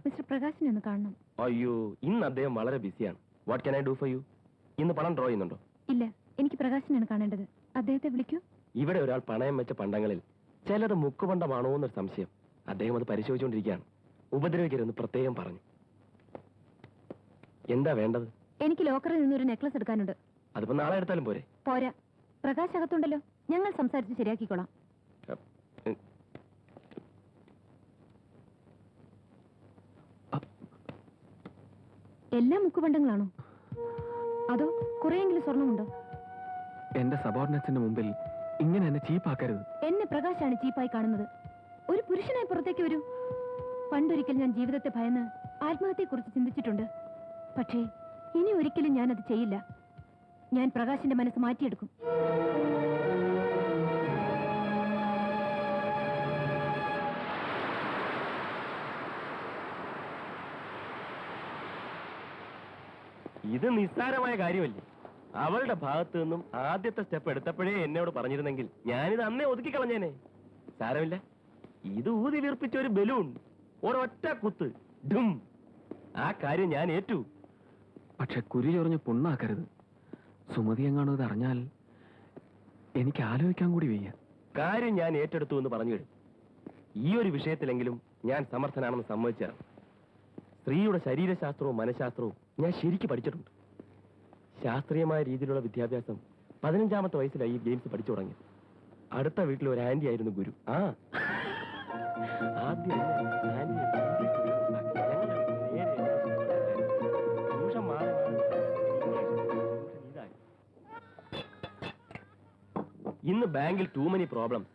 Mister പ്രകാശിനെ ഒന്ന് കാണണം. അയ്യോ, ഇന്ന് അദ്ദേഹം വളരെ ബിസിയാണ്. What can I do for you? ഇന്ന് പണം ഡ്രോ ചെയ്യുന്നുണ്ടോ? ഇല്ല, എനിക്ക് പ്രകാശിനെയാണ് കാണേണ്ടത്. അദ്ദേഹത്തെ വിളിക്കൂ. ഇവിടെ ഒരാൾ പണയം വെച്ച പണ്ടങ്ങളിൽ ചിലത് മുക്കുപണ്ടമാണോ എന്നൊരു സംശയം. അദ്ദേഹം അത് പരിശോധിച്ചുകൊണ്ടിരിക്കുകയാണ്. ഉപദ്രവിക്കരുതെന്ന് പ്രത്യേകം പറഞ്ഞു. എന്താ വേണ്ടത്? എനിക്ക് ലോക്കറിൽ നിന്നൊരു നെക്ലസ് എടുക്കാനുണ്ട്. അതിപ്പോ നാളെ എടുത്താലും പോരെ? പോരാ, പ്രകാശ് അകത്തുണ്ടല്ലോ, ഞങ്ങൾ സംസാരിച്ച് ശരിയാക്കിക്കോളാം. എല്ലാ മുക്കുപണ്ടങ്ങളാണോ അതോ കുറെയെങ്കിലും സ്വർണമുണ്ടോ? എന്റെ സബോർഡിനേറ്റ്സിന്റെ മുമ്പിൽ ഇങ്ങനെ എന്നെ ചീപ്പാക്കരുത്. എന്നെ പ്രകാശാണ് ചീപ്പായി കാണുന്നത്. ഒരു പുരുഷനായി പുറത്തേക്ക് വരൂ. പണ്ടൊരിക്കൽ ഞാൻ ജീവിതത്തെ ഭയന്ന് ആത്മഹത്യയെക്കുറിച്ച് ചിന്തിച്ചിട്ടുണ്ട്. പക്ഷേ ഇനി ഒരിക്കലും ഞാനത് ചെയ്യില്ല. ഞാൻ പ്രകാശിന്റെ മനസ്സ് മാറ്റിയെടുക്കും. ഇത് നിസ്സാരമായ കാര്യമല്ലേ? അവളുടെ ഭാഗത്തു നിന്നും ആദ്യത്തെ സ്റ്റെപ്പ് എടുത്തപ്പോഴേ എന്നോട് പറഞ്ഞിരുന്നെങ്കിൽ ഞാനിത് അന്നേ ഒതുക്കി കളഞ്ഞേനെ. സാരമില്ല, ഇത് ഊതി വീർപ്പിച്ച ഒരു ബലൂൺ, ഒരൊറ്റ കുത്ത്, ഡും. ആ കാര്യം ഞാൻ ഏറ്റു. പക്ഷെ കുരി ചൊറിഞ്ഞ് പുണ്ണാക്കരുത്. സുമതി എങ്ങാണോ ഇത് അറിഞ്ഞാൽ എനിക്ക് ആലോചിക്കാൻ കൂടി വയ്യ. കാര്യം ഞാൻ ഏറ്റെടുത്തു എന്ന് പറഞ്ഞു കഴിഞ്ഞു. ഈ ഒരു വിഷയത്തിലെങ്കിലും ഞാൻ സമർത്ഥനാണെന്ന് സമ്മതിച്ചാണ്. സ്ത്രീയുടെ ശരീരശാസ്ത്രവും മനഃശാസ്ത്രവും ഞാൻ ശരിക്ക് പഠിച്ചിട്ടുണ്ട്. ശാസ്ത്രീയമായ രീതിയിലുള്ള വിദ്യാഭ്യാസം 15-ാമത്തെ വയസ്സിലായി ഈ ഗെയിംസ് പഠിച്ചു തുടങ്ങി. അടുത്ത വീട്ടിൽ ഒരു ആന്റി ആയിരുന്നു ഗുരു. ആദ്യം ഇന്ന് ബാങ്കിൽ two many problems.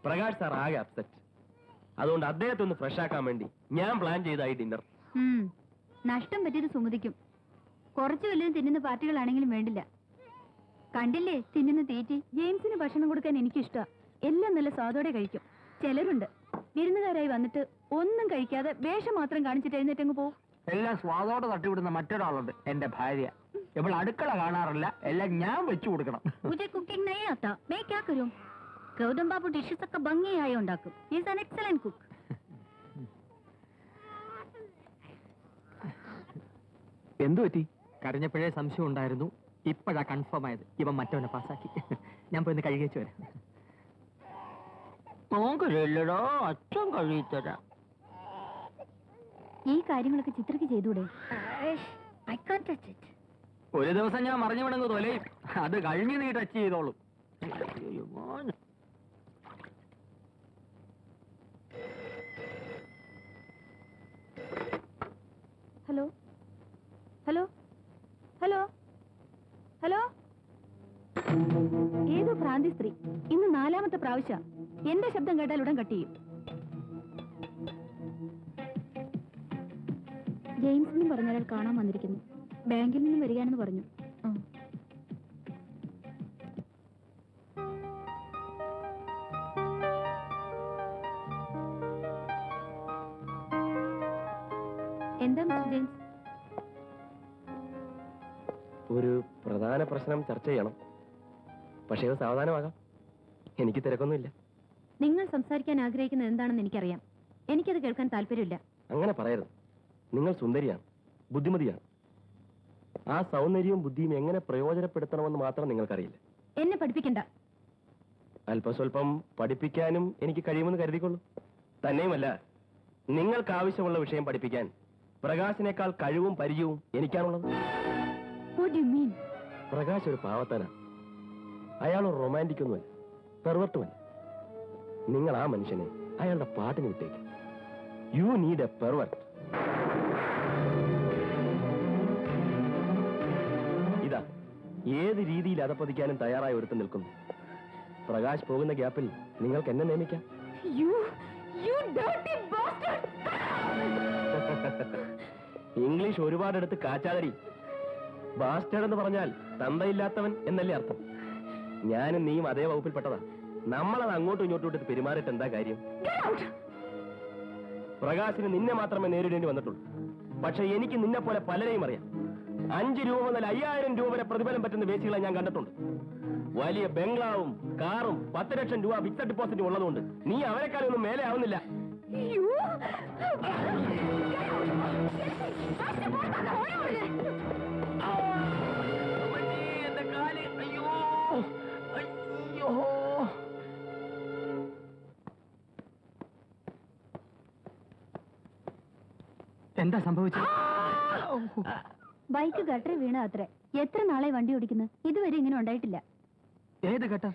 Prakash sir ആകെ അപ്സെറ്റ്. അതുകൊണ്ട് അദ്ദേഹത്തെ ഒന്ന് ഫ്രഷ് ആക്കാൻ വേണ്ടി ഞാൻ പ്ലാൻ ചെയ്തായി ഡിന്നർ. നഷ്ടം പറ്റിയത് സുമതിക്കും. കുറച്ചു വല്ലതും തിന്നുന്ന പാർട്ടികളാണെങ്കിലും വേണ്ടില്ല. കണ്ടില്ലേ തിന്നുന്ന തീറ്റി? ജെയിംസിന് ഭക്ഷണം കൊടുക്കാൻ എനിക്കിഷ്ടമാണ്. എല്ലാം നല്ല സ്വാദോടെ കഴിക്കും. ചിലരുണ്ട് വിരുന്നുകാരായി വന്നിട്ട് ഒന്നും കഴിക്കാതെ വേഷം മാത്രം കാണിച്ചിട്ട് എഴുന്നേറ്റങ്ങ് പോകും. എല്ലാം സ്വാദോടെ തട്ടിവിടുന്ന മറ്റൊരാളുണ്ട്, എന്റെ ഭാര്യ. ഇവൾ അടുക്കള കാണാറില്ല, എല്ലാം ഞാൻ വെച്ചു കൊടുക്കണം. കുക്കിംഗ് ഗൗതം ബാബു ഡിഷസ് ഒക്കെ ഭംഗിയായി ഉണ്ടാക്കും. Is an excellent cook. എന്തു പറ്റി? കരഞ്ഞപ്പോഴേ സംശയം ഉണ്ടായിരുന്നു, ഇപ്പോഴാ കൺഫേം ആയത്. ഇവൻ മറ്റവനെ പാസ്സാക്കി. ഞാൻ പോയി കഴിച്ചു വരാം. നോക്കില്ലടോ, അച്ഛൻ കഴിത്തരാം. ഈ കാര്യങ്ങളൊക്കെ ചിത്രക്ക് ചെയ്തൂടെ? ഒരു ദിവസം ഞാൻ മറിഞ്ഞു വിടങ്ങ് തൊലയും, അത് കഴിഞ്ഞ് നീ ടച്ച് ചെയ്തോളും. Hello hello hello hello. ഏതോ ഭ്രാന്തി സ്ത്രീ ഇന്ന് 4-ാമത്തെ പ്രാവശ്യം എന്റെ ശബ്ദം കേട്ടാൽ ഉടൻ കട്ട് ചെയ്യും. ജെയിംസിനും പറഞ്ഞാൽ കാണാൻ വന്നിരിക്കുന്നു. ബാങ്കിൽ നിന്നും വരികയാണെന്ന് പറഞ്ഞു. എന്താ മിസ്റ്റർ ജെയിംസ്? ഒരു പ്രധാന പ്രശ്നം ചർച്ച ചെയ്യണം. പക്ഷേ അത് സാവധാനമാകാം. എനിക്ക് തിരക്കൊന്നുമില്ല. നിങ്ങൾ സംസാരിക്കാൻ ആഗ്രഹിക്കുന്നത് എന്താണെന്ന് എനിക്കറിയാം. എനിക്കത് കേൾക്കാൻ താല്പര്യമില്ല. അങ്ങനെ പറയരുത്. നിങ്ങൾ സുന്ദരിയാണ്, ബുദ്ധിമതിയാണ്. ആ സൗന്ദര്യവും ബുദ്ധിയും എങ്ങനെ പ്രയോജനപ്പെടുത്തണമെന്ന് മാത്രം നിങ്ങൾക്കറിയില്ല. എന്നെ പഠിപ്പിക്കണ്ട. അല്പസ്വല്പം പഠിപ്പിക്കാനും എനിക്ക് കഴിയുമെന്ന് കരുതിക്കൊള്ളൂ. തന്നെയുമല്ല, നിങ്ങൾക്ക് ആവശ്യമുള്ള വിഷയം പഠിപ്പിക്കാൻ പ്രകാശിനേക്കാൾ കഴിവും പരിചയവും എനിക്കാണുള്ളത്. പ്രകാശ് ഒരു പാവത്താനാണ്. അയാൾ ഒരു റൊമാൻറ്റിക് ഒന്നുമല്ല, പെർവർട്ടുമല്ല. നിങ്ങൾ ആ മനുഷ്യനെ അയാളുടെ പാട്ടിന് വിട്ടേക്കും. You need a pervert. ഇതാ ഏത് രീതിയിൽ അധപ്പതിക്കാനും തയ്യാറായി ഒരുത്തം നിൽക്കുന്നു. പ്രകാശ് പോകുന്ന ഗ്യാപ്പിൽ നിങ്ങൾക്ക് എന്നെ നിയമിക്കാം. ഇംഗ്ലീഷ് ഒരുപാടെടുത്ത് കാച്ചാതടി. ബാസ്റ്റേഡ് എന്ന് പറഞ്ഞാൽ തന്തയില്ലാത്തവൻ എന്നല്ലേ അർത്ഥം. ഞാനും നീയും അതേ വകുപ്പിൽപ്പെട്ടതാ. നമ്മളത് അങ്ങോട്ടും ഇങ്ങോട്ടും ഇട്ട് പെരുമാറിയിട്ട് എന്താ കാര്യം? പ്രകാശിന് നിന്നെ മാത്രമേ നേരിടേണ്ടി വന്നിട്ടുള്ളൂ. പക്ഷെ എനിക്ക് നിന്നെ പോലെ പലരെയും അറിയാം. 5 രൂപ മുതൽ 5000 രൂപ വരെ പ്രതിഫലം പറ്റുന്ന വേശികളെ ഞാൻ കണ്ടിട്ടുണ്ട്. വലിയ ബംഗ്ലാവും കാറും 10 ലക്ഷം രൂപ ഫിക്സഡ് ഡെപ്പോസിറ്റും ഉള്ളതുകൊണ്ട് നീ അവരെക്കാളൊന്നും മേലെ ആവുന്നില്ല. എന്താ സംഭവിച്ചത്? ബൈക്ക് ഗട്ടറിൽ വീണ അത്രേ. എത്ര നാളെ വണ്ടി ഓടിക്കുന്നു, ഇതുവരെ ഇങ്ങനെ ഉണ്ടായിട്ടില്ല. ഏത് ഗട്ടർ?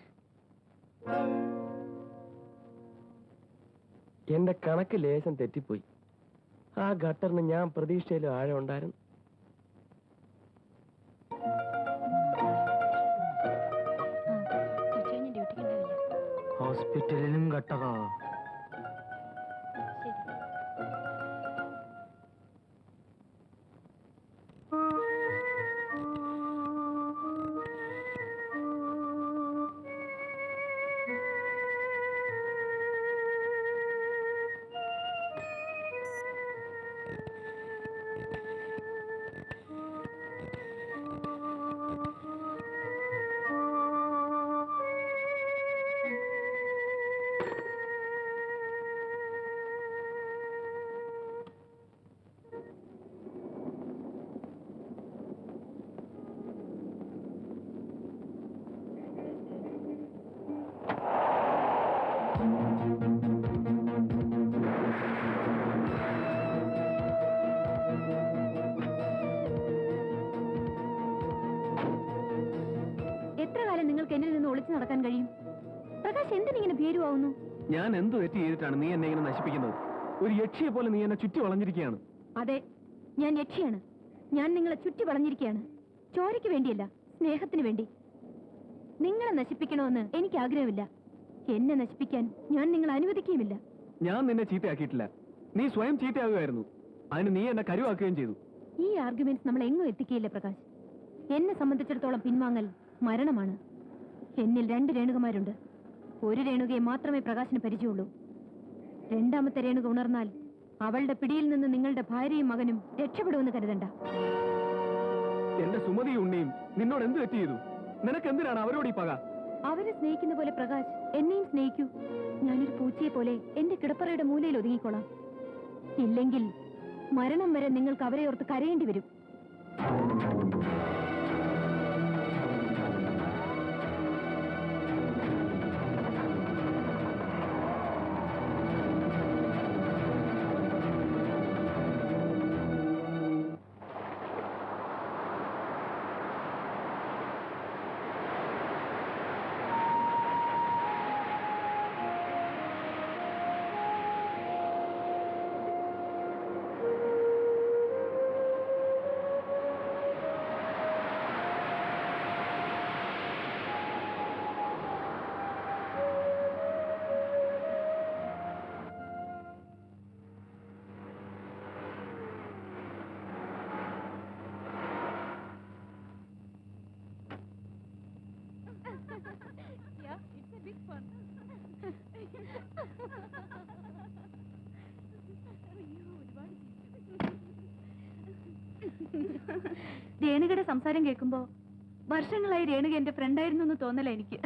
എന്റെ കണക്ക് ലേശം തെറ്റിപ്പോയി. ആ ഗട്ടറിന് ഞാൻ പ്രതീക്ഷയിലും ആഴം ഉണ്ടായിരുന്നു. ഹോസ്പിറ്റലിലും ഗട്ടറോ? എന്നിൽ നിന്ന് ഒളിച്ചു നടക്കാൻ കഴിയും? പ്രകാശ് എന്തിനിങ്ങനെ ഭീരുവാവുന്നു? ഞാൻ എന്ത് തെറ്റ് ചെയ്തിട്ടാണ് നീ എന്നെ ഇങ്ങനെ നശിപ്പിക്കുന്നത്? ഒരു യക്ഷിയെ പോലെ നീ എന്നെ ചുറ്റി വളഞ്ഞിരിക്കുകയാണ്. അതെ, ഞാൻ യക്ഷിയാണ്. ഞാൻ നിങ്ങളെ ചുറ്റി വളഞ്ഞിരിക്കുകയാണ്. ചോരയ്ക്ക് വേണ്ടിയല്ല, സ്നേഹത്തിന് വേണ്ടി. നിങ്ങളെ നശിപ്പിക്കണമെന്ന് എനിക്ക് ആഗ്രഹമില്ല. എന്നെ നശിപ്പിക്കാൻ ഞാൻ നിങ്ങളെ അനുവദിക്കുകയുമില്ല. ഞാൻ നിന്നെ ചീത്തയാക്കിയിട്ടില്ല, നീ സ്വയം ചീത്തയാകുകയായിരുന്നു. അതിന് നീ എന്നെ കരുവാക്കുകയും ചെയ്തു. ഈ ആർഗ്യുമെന്റ്സ് നമ്മൾ എങ്ങും എത്തിക്കുകയില്ല പ്രകാശ്. എന്നെ സംബന്ധിച്ചിടത്തോളം പിൻവാങ്ങൽ മരണമാണ്. എന്നിൽ 2 രേണുകമാരുണ്ട്. ഒരു രേണുകയെ മാത്രമേ പ്രകാശിന് പരിചയമുള്ളൂ. രണ്ടാമത്തെ രേണുക ഉണർന്നാൽ അവളുടെ പിടിയിൽ നിന്ന് നിങ്ങളുടെ ഭാര്യയും മകനും രക്ഷപ്പെടുമെന്ന് കരുതണ്ട. എന്റെ സുമതി ഉണ്ണിയും നിന്നോട് എന്ത് തെറ്റ് ചെയ്തു? നിനക്ക് എന്തിനാണ് അവരോട് ഈ പക? അവരെ സ്നേഹിക്കുന്ന പോലെ പ്രകാശ് എന്നെയും സ്നേഹിക്കൂ. ഞാനൊരു പൂച്ചയെ പോലെ എന്റെ കിടപ്പറയുടെ മൂലയിൽ ഒതുങ്ങിക്കോളാം. ഇല്ലെങ്കിൽ മരണം വരെ നിങ്ങൾക്ക് അവരെ ഓർത്ത് കരയേണ്ടി വരും. രേണുകയുടെ സംസാരം കേൾക്കുമ്പോ വർഷങ്ങളായി രേണുക എന്റെ ഫ്രണ്ടായിരുന്നു എന്ന് തോന്നല എനിക്ക്.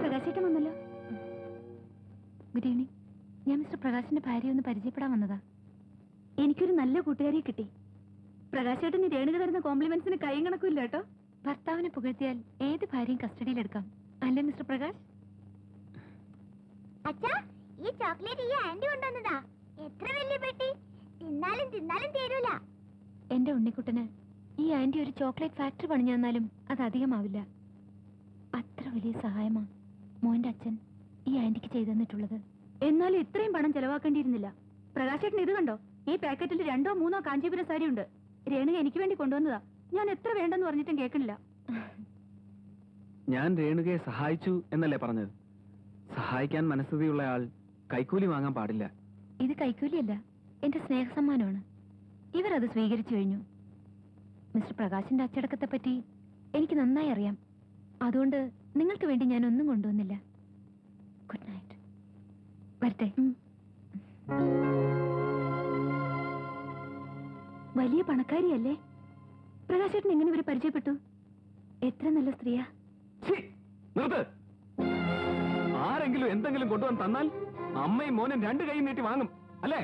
പ്രകാശേട്ടൻ വന്നല്ലോ. Good evening. ഞാൻ മിസ്റ്റർ പ്രകാശിന്റെ ഭാര്യ ഒന്ന് പരിചയപ്പെടാൻ വന്നതാ. എനിക്കൊരു നല്ല കൂട്ടുകാരിയെ കിട്ടി. പ്രകാശേട്ടന് രേണുക തരുന്ന കോംപ്ലിമെന്റ്സിന് കൈയും കണക്കില്ല കേട്ടോ. ഭർത്താവിനെ പുകഴ്ത്തിയാൽ ഏത് ഭാര്യയും കസ്റ്റഡിയിലെടുക്കാം, അല്ലേ മിസ്റ്റർ പ്രകാശ്? അച്ഛാ, ഈ ചോക്ലേറ്റ് ഈ ആന്റി കൊണ്ടുവന്നതാ. എത്ര വലിയ പെട്ടി! തിന്നാലും തിന്നാലും തീരൂല. എന്റെ ഉണ്ണിക്കുട്ടന് ഈ ആന്റി ഒരു ചോക്ലേറ്റ് ഫാക്ടറി പണിഞ്ഞു തന്നാലും അത് അധികമാവില്ല. അത്ര വലിയ സഹായമാ മോന്റെ അച്ഛൻ ഈ ആന്റിക്ക് ചെയ്തു തന്നിട്ടുള്ളത്. എന്നാലും ഇത്രയും പണം ചെലവാക്കേണ്ടിയിരുന്നില്ല. പ്രകാശേട്ടൻ ഇത് കണ്ടോ? ഈ പാക്കറ്റിൽ 2 or 3 കാഞ്ചീപുരം സാരി ഉണ്ട്. രേണുക എനിക്ക് വേണ്ടി കൊണ്ടുവന്നതാ. ഞാൻ എത്ര വേണ്ടെന്ന് പറഞ്ഞിട്ടും കേൾക്കണില്ല. ഞാൻ രേണുകയെ സഹായിച്ചു എന്നല്ലേ പറഞ്ഞത്? സഹായിക്കാൻ മനസ്ഥിതിയുള്ള ആൾ കൈക്കൂലി വാങ്ങാൻ പാടില്ല. ഇത് കൈക്കൂലിയല്ല, എന്റെ സ്നേഹസമ്മാനമാണ്. ഇവരത് സ്വീകരിച്ചു കഴിഞ്ഞു. മിസ്റ്റർ പ്രകാശിന്റെ അച്ചടക്കത്തെ പറ്റി എനിക്ക് നന്നായി അറിയാം. അതുകൊണ്ട് നിങ്ങൾക്ക് വേണ്ടി ഞാൻ ഒന്നും കൊണ്ടുവന്നില്ല. Good night. വരട്ടെ. വലിയ പണക്കാരിയല്ലേ? പ്രകാശേട്ടൻ എങ്ങനെ ഇവരെ പരിചയപ്പെട്ടു? എത്ര നല്ല സ്ത്രീയാ. നിർത്ത്. ആരെങ്കിലും എന്തെങ്കിലും കൊണ്ടുവന്ന് തന്നാൽ അമ്മയും മോനും 2 കൈയും നീട്ടി വാങ്ങും, അല്ലേ?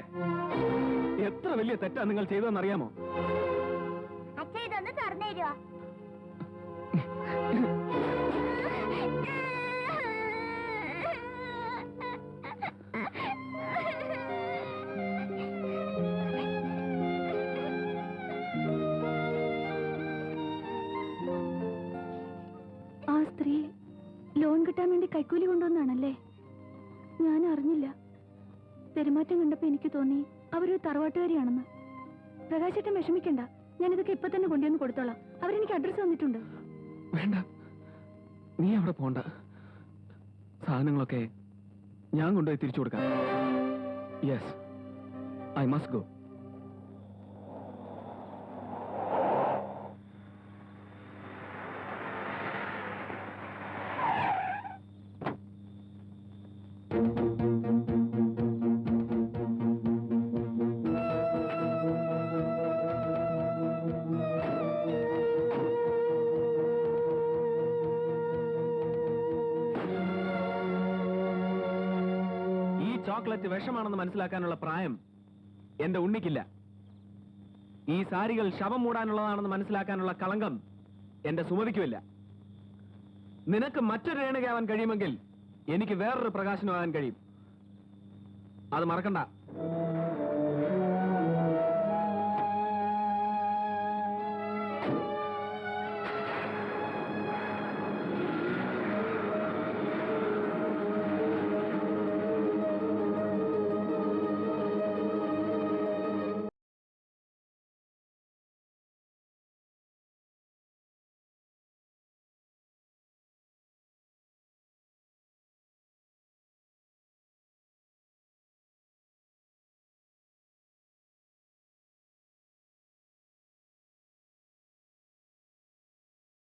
എത്ര വലിയ തെറ്റാ നിങ്ങൾ ചെയ്തതെന്നറിയാമോ? അച്ഛ, ഇതൊന്ന് തുറന്നു തരുവോ? കൈക്കൂലി കൊണ്ടുവന്നാണല്ലേ? ഞാൻ അറിഞ്ഞില്ല. പെരുമാറ്റം കണ്ടപ്പോ എനിക്ക് തോന്നി അവരൊരു തറവാട്ടുകാരിയാണെന്ന്. പ്രകാശേട്ടൻ വിഷമിക്കണ്ട, ഞാനിതൊക്കെ ഇപ്പൊ തന്നെ കൊണ്ടുവന്ന് കൊടുത്തോളാം. അവരെനിക്ക് അഡ്രസ് തന്നിട്ടുണ്ട്. വേണ്ട, നീ അവിടെ പോണ്ട. സാധനങ്ങളൊക്കെ ഞാൻ കൊണ്ടുപോയി തിരിച്ചു കൊടുക്കാം. Yes, I must go. Chocolate വിഷമാണെന്ന് മനസ്സിലാക്കാനുള്ള പ്രായം എന്റെ ഉണ്ണിക്കില്ല. ഈ സാരികൾ ശവം മൂടാനുള്ളതാണെന്ന് മനസ്സിലാക്കാനുള്ള കളങ്കം എന്റെ സുമതിക്കുമില്ല. നിനക്ക് മറ്റൊരു രേണുകയാവാൻ കഴിയുമെങ്കിൽ എനിക്ക് വേറൊരു പ്രകാശനമാകാൻ കഴിയും. അത് മറക്കണ്ട.